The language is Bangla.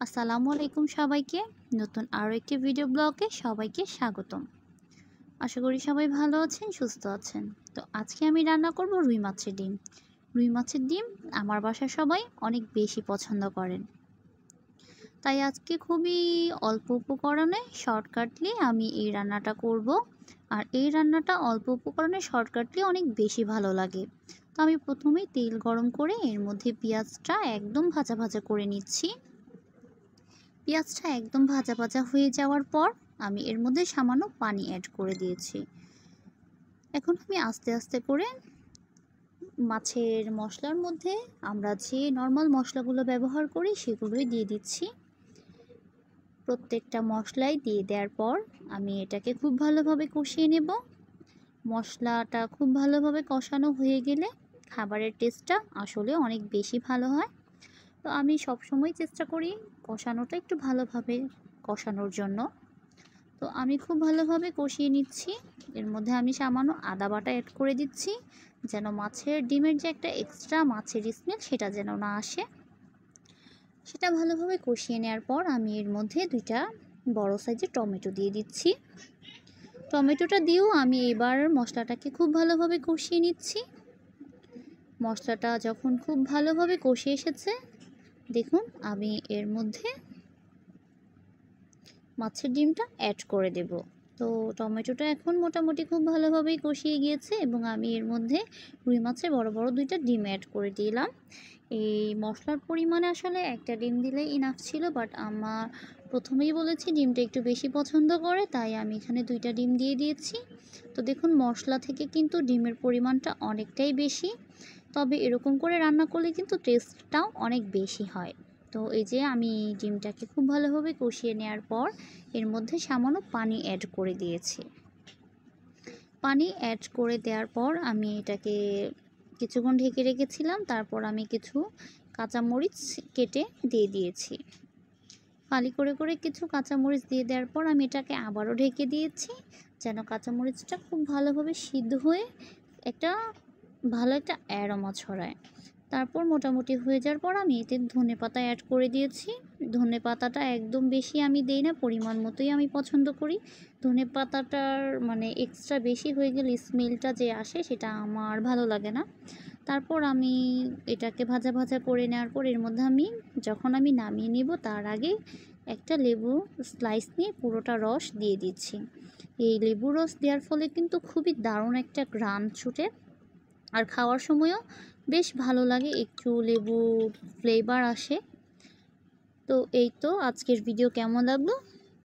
আসসালামু আলাইকুম সবাইকে। নতুন আরও একটি ভিডিও ব্লগে সবাইকে স্বাগতম। আশা করি সবাই ভালো আছেন, সুস্থ আছেন। তো আজকে আমি রান্না করব রুই মাছের ডিম। রুই মাছের ডিম আমার বাসার সবাই অনেক বেশি পছন্দ করেন, তাই আজকে খুবই অল্প উপকরণে শর্টকাটলি আমি এই রান্নাটা করব। আর এই রান্নাটা অল্প উপকরণে শর্টকাটলি অনেক বেশি ভালো লাগে। তো আমি প্রথমেই তেল গরম করে এর মধ্যে পেঁয়াজটা একদম ভাজা ভাজা করে নিচ্ছি। পেঁয়াজটা একদম ভাজা ভাজা হয়ে যাওয়ার পর আমি এর মধ্যে সামান্য পানি অ্যাড করে দিয়েছি। এখন আমি আস্তে আস্তে করে মাছের মশলার মধ্যে আমরা যে নর্মাল মশলাগুলো ব্যবহার করি সেগুলোই দিয়ে দিচ্ছি। প্রত্যেকটা মশলাই দিয়ে দেওয়ার পর আমি এটাকে খুব ভালোভাবে কষিয়ে নেব। মশলাটা খুব ভালোভাবে কষানো হয়ে গেলে খাবারের টেস্টটা আসলে অনেক বেশি ভালো হয়। তো আমি সবসময় চেষ্টা করি কষানোটা একটু ভালোভাবে কষানোর জন্য। তো আমি খুব ভালোভাবে কষিয়ে নিচ্ছি। এর মধ্যে আমি সামান্য আদা বাটা অ্যাড করে দিচ্ছি, যেন মাছের ডিমের যে একটা এক্সট্রা মাছের স্মেল সেটা যেন না আসে। সেটা ভালোভাবে কষিয়ে নেওয়ার পর আমি এর মধ্যে 2টা বড় সাইজের টমেটো দিয়ে দিচ্ছি। টমেটোটা দিয়েও আমি এবার মশলাটাকে খুব ভালোভাবে কষিয়ে নিচ্ছি। মশলাটা যখন খুব ভালোভাবে কষে এসেছে, দেখুন আমি এর মধ্যে মাছের ডিমটা অ্যাড করে দেব। তো টমেটোটা এখন মোটামুটি খুব ভালোভাবেই কষিয়ে গিয়েছে এবং আমি এর মধ্যে রুই মাছের বড় বড় 2টা ডিম অ্যাড করে দিলাম। এই মশলার পরিমাণে আসলে একটা ডিম দিলেই ইনাফ ছিল, বাট আমার প্রথমেই বলেছি ডিমটা একটু বেশি পছন্দ করে, তাই আমি এখানে 2টা ডিম দিয়ে দিয়েছি। তো দেখুন মশলা থেকে কিন্তু ডিমের পরিমাণটা অনেকটাই বেশি, তবে এরকম করে রান্না করলে কিন্তু টেস্টটাও অনেক বেশি হয়। তো এই যে আমি ডিমটাকে খুব ভালোভাবে কষিয়ে নেওয়ার পর এর মধ্যে সামান্য পানি অ্যাড করে দিয়েছি। পানি অ্যাড করে দেওয়ার পর আমি এটাকে কিছুক্ষণ ঢেকে রেখেছিলাম। তারপর আমি কিছু কাঁচামরিচ কেটে দিয়ে দিয়েছি। ফালি করে করে কিছু কাঁচামরিচ দিয়ে দেওয়ার পর আমি এটাকে আবারও ঢেকে দিয়েছি, যেন কাঁচামরিচটা খুব ভালোভাবে সিদ্ধ হয়ে একটা ভালো একটা অ্যারোমা ছড়ায়। তারপর মোটামুটি হয়ে যাওয়ার পর আমি এতে ধনেপাতা অ্যাড করে দিয়েছি। ধনেপাতাটা একদম বেশি আমি দেই না, পরিমাণ মতোই আমি পছন্দ করি। ধনেপাতাটার মানে এক্সট্রা বেশি হয়ে গেলে স্মেলটা যে আসে সেটা আমার ভালো লাগে না। তারপর আমি এটাকে ভাজা ভাজা করে নেওয়ার পর এর মধ্যে আমি যখন আমি নামিয়ে নেব তার আগে একটা লেবু স্লাইস নিয়ে পুরোটা রস দিয়ে দিচ্ছি। এই লেবু রস দেওয়ার ফলে কিন্তু খুবই দারুণ একটা ঘ্রাণ ছুটে, আর খাওয়ার সময়ও বেশ ভালো লাগে, একটু লেবুর ফ্লেভার আসে। তো এই তো আজকের ভিডিও কেমন লাগলো